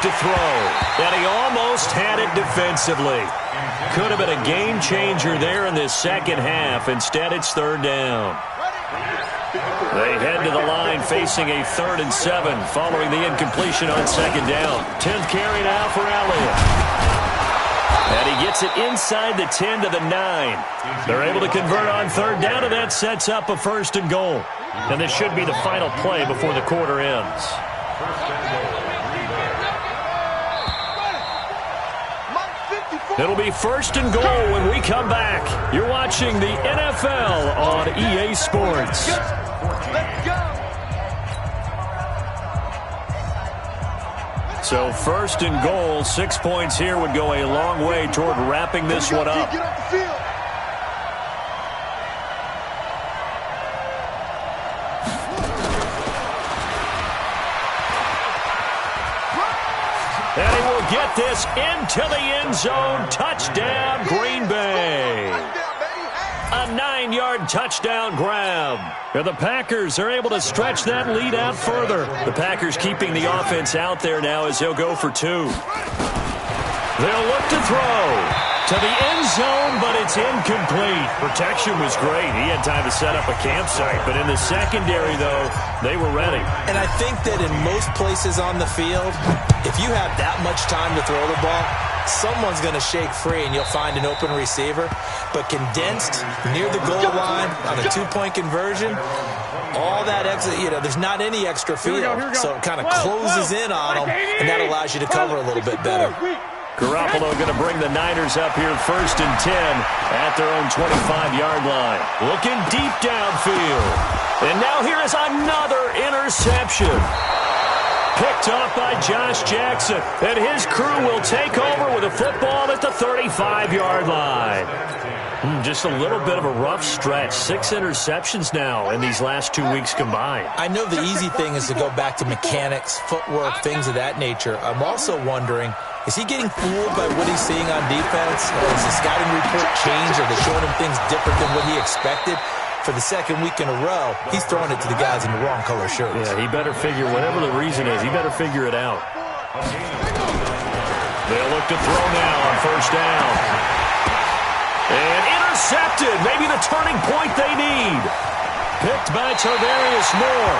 to throw, and he almost had it defensively. Could have been a game changer there in this second half. Instead, it's third down. They head to the line facing a 3rd and 7 following the incompletion on second down. 10th carry now for Elliott. And he gets it inside the 10 to the 9. They're able to convert on third down, and that sets up a 1st and goal. And this should be the final play before the quarter ends. It'll be 1st and goal when we come back. You're watching the NFL on EA Sports. So 1st and goal, 6 points here would go a long way toward wrapping this one up. And he will get this into the end zone. Touchdown, Green Bay. A 9-yard touchdown grab. And the Packers are able to stretch that lead out further. The Packers keeping the offense out there now as they'll go for 2. They'll look to throw to the end zone, but it's incomplete. Protection was great. He had time to set up a campsite, but in the secondary, though, they were ready. And I think that in most places on the field, if you have that much time to throw the ball, someone's going to shake free and you'll find an open receiver. But condensed near the goal line on a 2-point conversion, all that extra, there's not any extra field. So it kind of closes in on them, and that allows you to cover a little bit better. Garoppolo going to bring the Niners up here 1st and 10 at their own 25-yard line. Looking deep downfield. And now here is another interception. Picked off by Josh Jackson. And his crew will take over with a football at the 35-yard line. Just a little bit of a rough stretch. 6 interceptions now in these last 2 weeks combined. I know the easy thing is to go back to mechanics, footwork, things of that nature. I'm also wondering, is he getting fooled by what he's seeing on defense? Has the scouting report changed? Are they showing him things different than what he expected? For the second week in a row, he's throwing it to the guys in the wrong color shirts. Yeah, he better figure, whatever the reason is, he better figure it out. They'll look to throw now on 1st down. And intercepted. Maybe the turning point they need. Picked by Tarvarius Moore.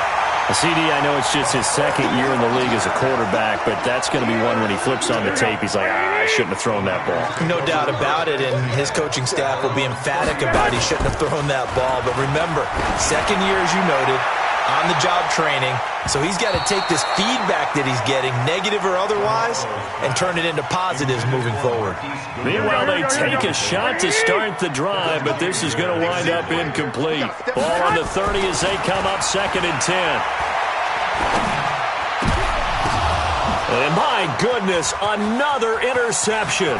CD, I know it's just his 2nd year in the league as a quarterback, but that's going to be one when he flips on the tape, he's like, I shouldn't have thrown that ball. No doubt about it, and his coaching staff will be emphatic about he shouldn't have thrown that ball. But remember, 2nd year, as you noted, on-the-job training, so he's got to take this feedback that he's getting, negative or otherwise, and turn it into positives moving forward. Meanwhile, they take a shot to start the drive, but this is going to wind up incomplete. Ball on the 30 as they come up 2nd and 10. And my goodness, another interception.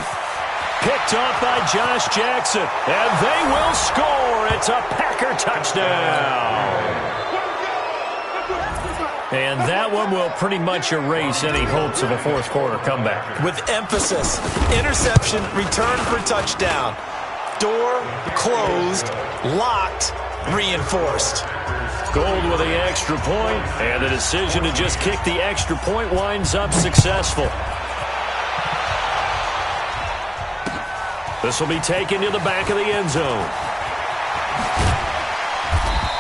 Picked off by Josh Jackson, and they will score. It's a Packer touchdown. And that one will pretty much erase any hopes of a 4th quarter comeback. With emphasis, interception, return for touchdown. Door closed, locked, reinforced. Gold with the extra point, and the decision to just kick the extra point winds up successful. This will be taken to the back of the end zone.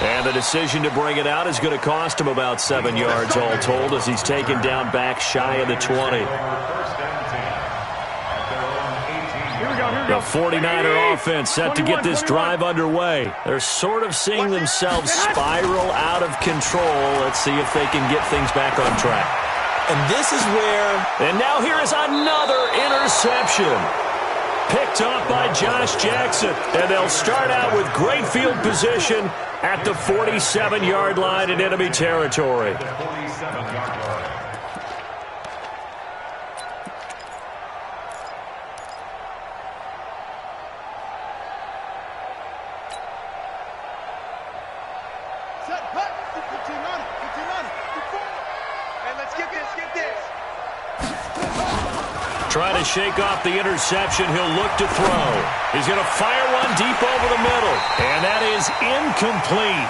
And the decision to bring it out is going to cost him about 7 yards all told as he's taken down back shy of the 20. The 49er offense set to get this drive underway. They're sort of seeing themselves spiral out of control. Let's see if they can get things back on track. And this is where... And now here is another interception. Picked off by Josh Jackson. And they'll start out with great field position at the 47-yard line in enemy territory. Trying to shake off the interception. He'll look to throw. He's going to fire one deep over the middle. And that is incomplete.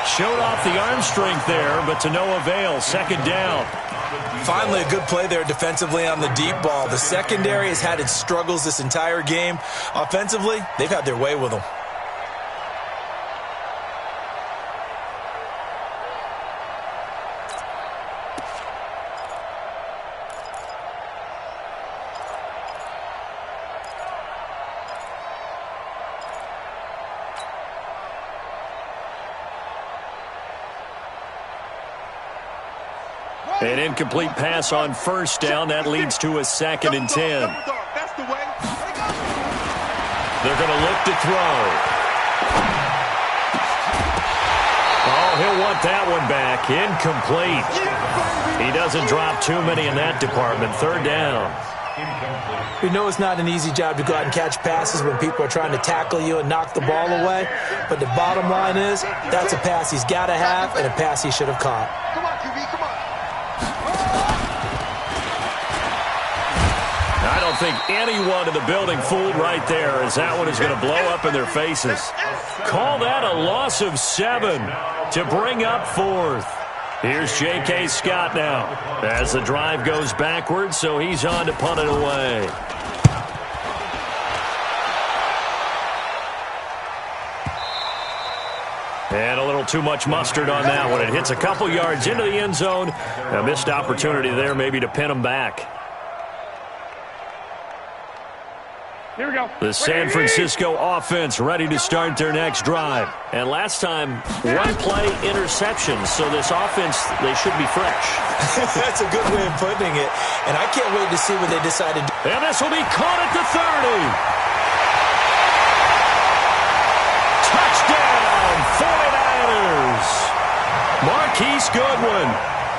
Showed off the arm strength there, but to no avail. Second down. Finally, a good play there defensively on the deep ball. The secondary has had its struggles this entire game. Offensively, they've had their way with them. An incomplete pass on first down. That leads to a 2nd and 10. They're going to look to throw. Oh, he'll want that one back. Incomplete. He doesn't drop too many in that department. 3rd down. We know it's not an easy job to go out and catch passes when people are trying to tackle you and knock the ball away. But the bottom line is, that's a pass he's got to have and a pass he should have caught. Come on, QB, come on. I don't think anyone in the building fooled right there, as that one is going to blow up in their faces. Call that a loss of 7 to bring up 4th. Here's J.K. Scott now as the drive goes backwards, so he's on to punt it away. And a little too much mustard on that one. It hits a couple yards into the end zone. A missed opportunity there maybe to pin him back. Here we go. The San Francisco offense ready to start their next drive. And last time, one play interception. So this offense, they should be fresh. That's a good way of putting it. And I can't wait to see what they decide to do. And this will be caught at the 30. Touchdown, 49ers. Marquise Goodwin,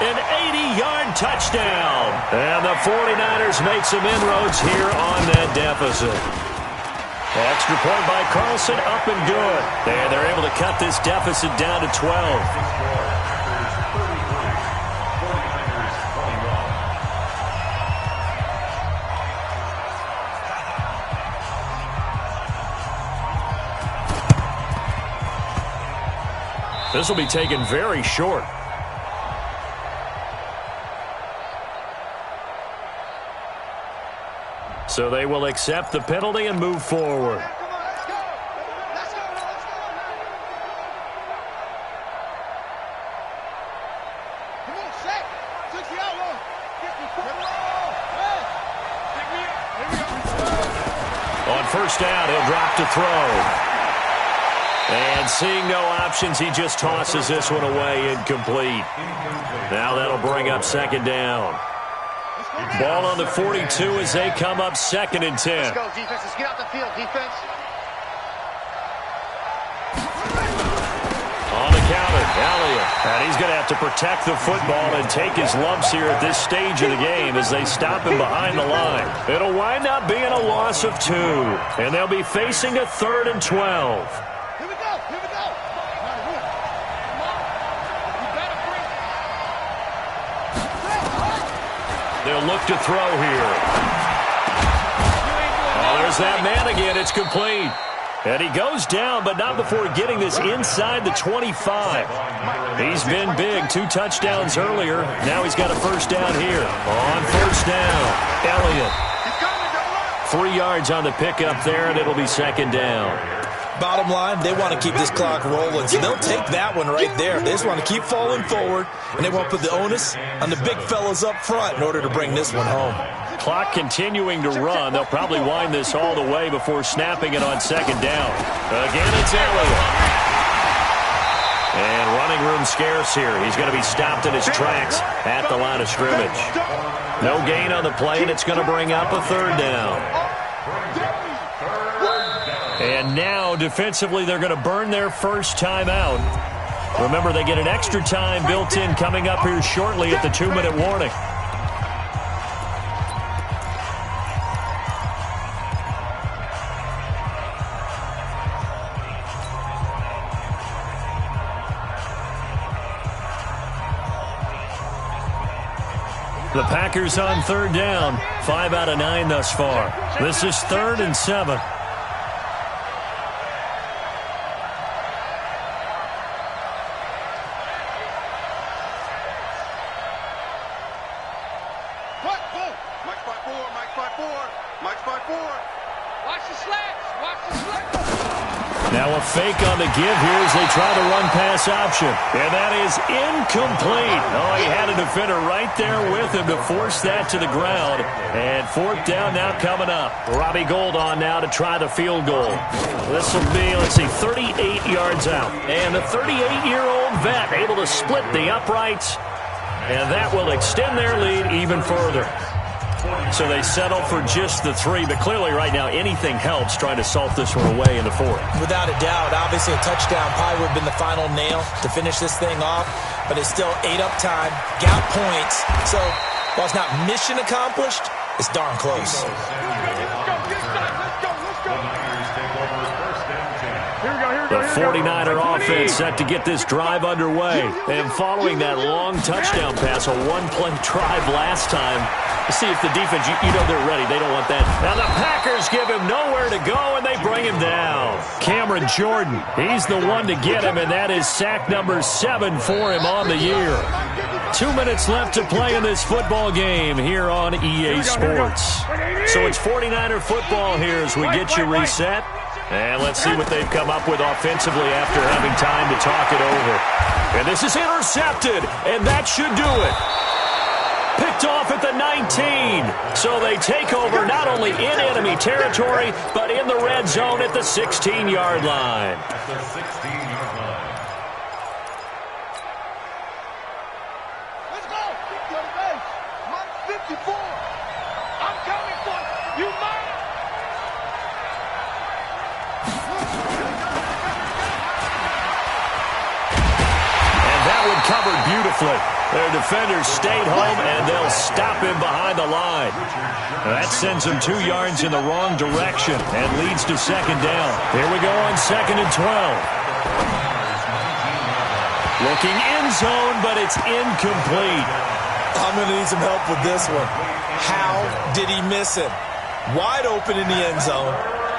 an 80-yard touchdown. And the 49ers make some inroads here on that deficit. Extra point by Carlson, up and good. And they're able to cut this deficit down to 12. This will be taken very short. So they will accept the penalty and move forward. On first down, he'll drop to throw. And seeing no options, he just tosses this one away, incomplete. Now that'll bring up 2nd down. Ball on the 42 as they come up 2nd and 10. Let's go, defense. Let's get out the field, defense. On the counter, Elliott. And he's going to have to protect the football and take his lumps here at this stage of the game as they stop him behind the line. It'll wind up being a loss of 2. And they'll be facing a 3rd and 12. Here we go. Here we go. They'll look to throw here. Oh, there's that man again. It's complete. And he goes down, but not before getting this inside the 25. He's been big. 2 touchdowns earlier. Now he's got a first down here. On first down, Elliott. 3 yards on the pickup there, and it'll be 2nd down. Bottom line, they want to keep this clock rolling, so they'll take that one right there. They just want to keep falling forward, and they want to put the onus on the big fellas up front in order to bring this one home. Clock continuing to run. They'll probably wind this all the way before snapping it on 2nd down. Again, it's Elliott. And running room scarce here. He's going to be stopped in his tracks at the line of scrimmage. No gain on the play, and it's going to bring up a 3rd down. And now, defensively, they're going to burn their first timeout. Remember, they get an extra time built in coming up here shortly at the 2-minute warning. The Packers on 3rd down. 5 out of 9 thus far. This is 3rd and 7. Mike's by 4. Watch the slats. Watch the slats. Now a fake on the give here as they try the run-pass option. And that is incomplete. Oh, he had a defender right there with him to force that to the ground. And fourth down now coming up. Robbie Gould on now to try the field goal. This will be, 38 yards out. And the 38-year-old vet able to split the uprights. And that will extend their lead even further. So they settle for just the 3, but clearly right now anything helps trying to salt this one away in the 4th. Without a doubt, obviously a touchdown probably would have been the final nail to finish this thing off, but it's still 8 up time, got points. So while it's not mission accomplished, it's darn close. The 49er offense set to get this drive underway. And following that long touchdown pass, a one-play drive last time, to see if the defense, you know they're ready. They don't want that. Now the Packers give him nowhere to go, and they bring him down. Cameron Jordan, he's the one to get him, and that is sack number 7 for him on the year. 2 minutes left to play in this football game here on EA Sports. So it's 49er football here as we get you reset. And let's see what they've come up with offensively after having time to talk it over. And this is intercepted, and that should do it. Picked off at the 19. So they take over not only in enemy territory, but in the red zone at the 16-yard line. Let's go. Mike 54. I'm coming for you, Mike. Covered beautifully. Their defenders stayed home, and they'll stop him behind the line. That sends him 2 yards in the wrong direction and leads to second down. Here we go on 2nd and 12. Looking end zone, but it's incomplete. I'm going to need some help with this one. How did he miss him? Wide open in the end zone.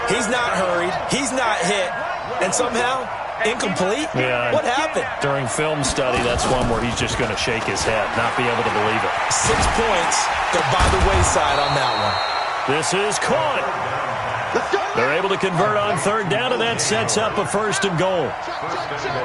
He's not hurried. He's not hit. And somehow, incomplete? Yeah. What happened? During film study, that's one where he's just going to shake his head, not be able to believe it. 6 points go by the wayside on that one. This is caught. They're able to convert on 3rd down, and that sets up a 1st and goal.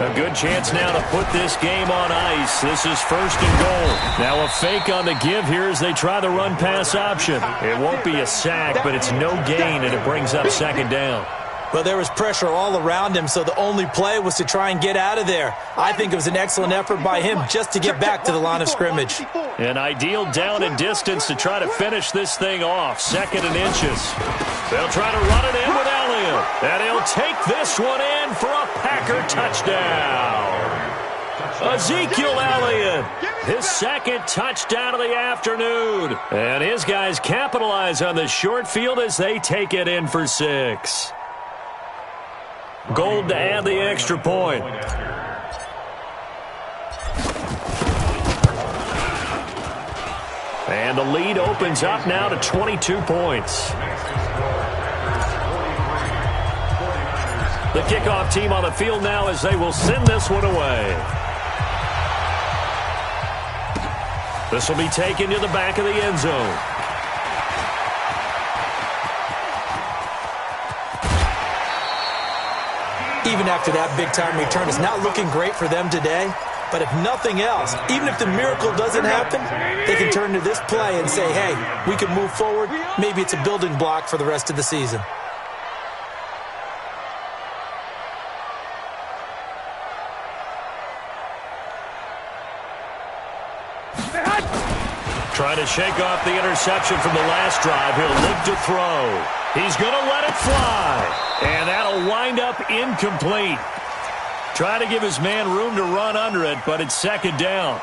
A good chance now to put this game on ice. This is 1st and goal. Now a fake on the give here as they try the run-pass option. It won't be a sack, but it's no gain, and it brings up 2nd down. Well, there was pressure all around him, so the only play was to try and get out of there. I think it was an excellent effort by him just to get back to the line of scrimmage. An ideal down and distance to try to finish this thing off. 2nd and inches. They'll try to run it in with Elliott. And he'll take this one in for a Packer touchdown. Ezekiel Elliott, his 2nd touchdown of the afternoon. And his guys capitalize on the short field as they take it in for 6. Gould to add the extra point. And the lead opens up now to 22 points. The kickoff team on the field now as they will send this one away. This will be taken to the back of the end zone. Even after that big-time return, it's not looking great for them today. But if nothing else, even if the miracle doesn't happen, they can turn to this play and say, hey, we can move forward. Maybe it's a building block for the rest of the season. Trying to shake off the interception from the last drive. He'll look to throw. He's going to let it fly. And that'll wind up incomplete. Try to give his man room to run under it, but it's 2nd down.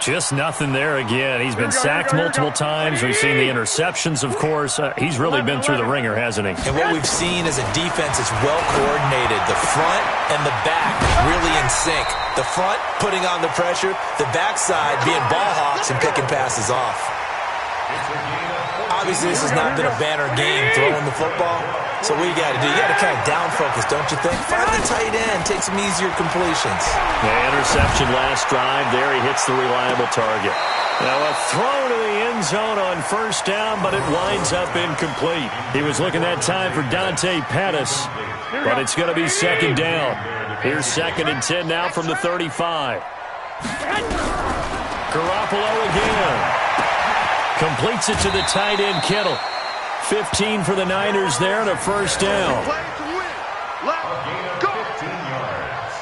Just nothing there again. He's been sacked multiple times. We've seen the interceptions, of course. He's really been through the ringer, hasn't he? And what we've seen is a defense is well coordinated. The front and the back really in sync. The front putting on the pressure. The backside being ball hawks and picking passes off. Obviously, this has not been a banner game throwing the football. So what you got to do? You got to kind of down focus, don't you think? Find the tight end, take some easier completions. Yeah, interception last drive. There he hits the reliable target. Now a throw to the end zone on first down, but it winds up incomplete. He was looking that time for Dante Pettis, but it's going to be second down. Here's 2nd and 10 now from the 35. Garoppolo again. Completes it to the tight end, Kittle. 15 for the Niners there and a first down. Play to win. Let's go. 15 yards.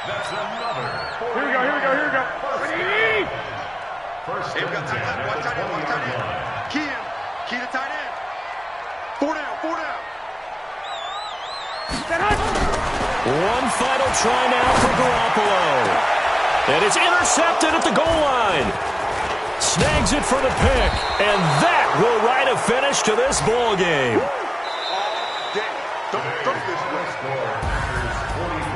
That's another. Here we go. First Hey, we got tight end. Watch tight end. Key to tight end. 4 down. One final try now for Garoppolo. And it's intercepted at the goal line. Snags it for the pick, and that will write a finish to this ball game.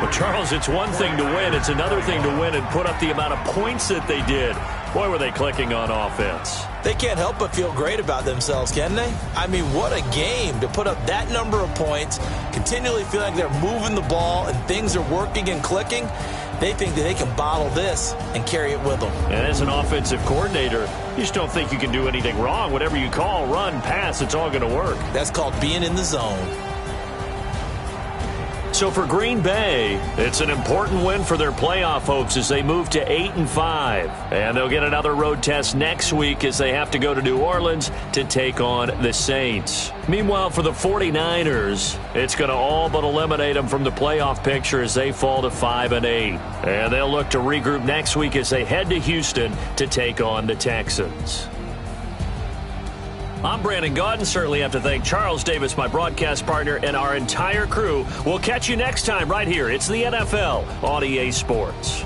Well, Charles, it's one thing to win. It's another thing to win and put up the amount of points that they did. Boy, were they clicking on offense. They can't help but feel great about themselves, can they? I mean, what a game to put up that number of points, continually feeling like they're moving the ball and things are working and clicking. They think that they can bottle this and carry it with them. And as an offensive coordinator, you just don't think you can do anything wrong. Whatever you call, run, pass, it's all going to work. That's called being in the zone. So for Green Bay, it's an important win for their playoff hopes as they move to 8-5. And they'll get another road test next week as they have to go to New Orleans to take on the Saints. Meanwhile, for the 49ers, it's going to all but eliminate them from the playoff picture as they fall to 5-8. And they'll look to regroup next week as they head to Houston to take on the Texans. I'm Brandon Gaudin. Certainly have to thank Charles Davis, my broadcast partner, and our entire crew. We'll catch you next time right here. It's the NFL on EA Sports.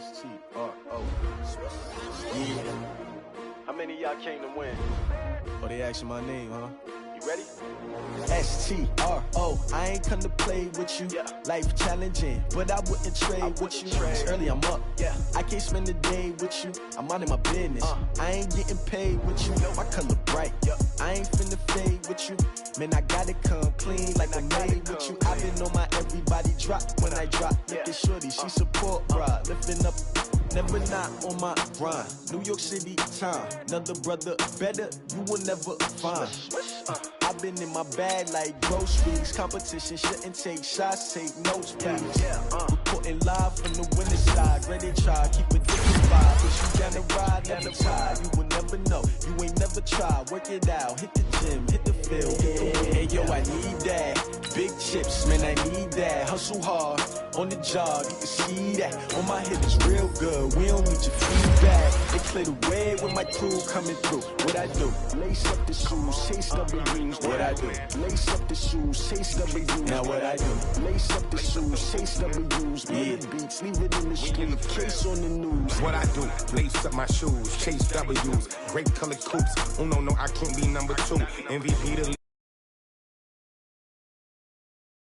S-T-R-O. Yeah. How many of y'all came to win? Oh, they asking my name, huh? You ready? S-T-R-O. I ain't come to play with you. Yeah. Life challenging, but I wouldn't trade with you. It's early, I'm up. Yeah. I can't spend the day with you. I'm minding my business. I ain't getting paid with you. My color bright. Yeah. I ain't finna fade with you. Man, I gotta come clean like I'm made with you. I've been on my everybody drop when I drop. Look at shorty, she support, bruh. Lifting up. Never not on my grind. New York City time. Another brother better, you will never find. I've been in my bag like groceries. Competition shouldn't take shots, take notes, please. Reporting live from the winning side. Ready to try, keep a different vibe. But you down the ride, down the tide. You will never know, you ain't never tried. Work it out, hit the gym, hit the field. Hey yo, I need that. Big chips, man, I need that. Hustle hard, on the job, you can see that. On my head is real good, we don't need your feedback. They clear the way with my crew coming through. What I do? Lace up the shoes, chase W's. What I do? Lace up the shoes, chase W's. Now what I do? Lace up the shoes, chase W's. Yeah. Beats, leave it in the street, case on the news. What I do? Lace up my shoes, chase W's. Great color coops. Oh no, I can't be number 2. MVP the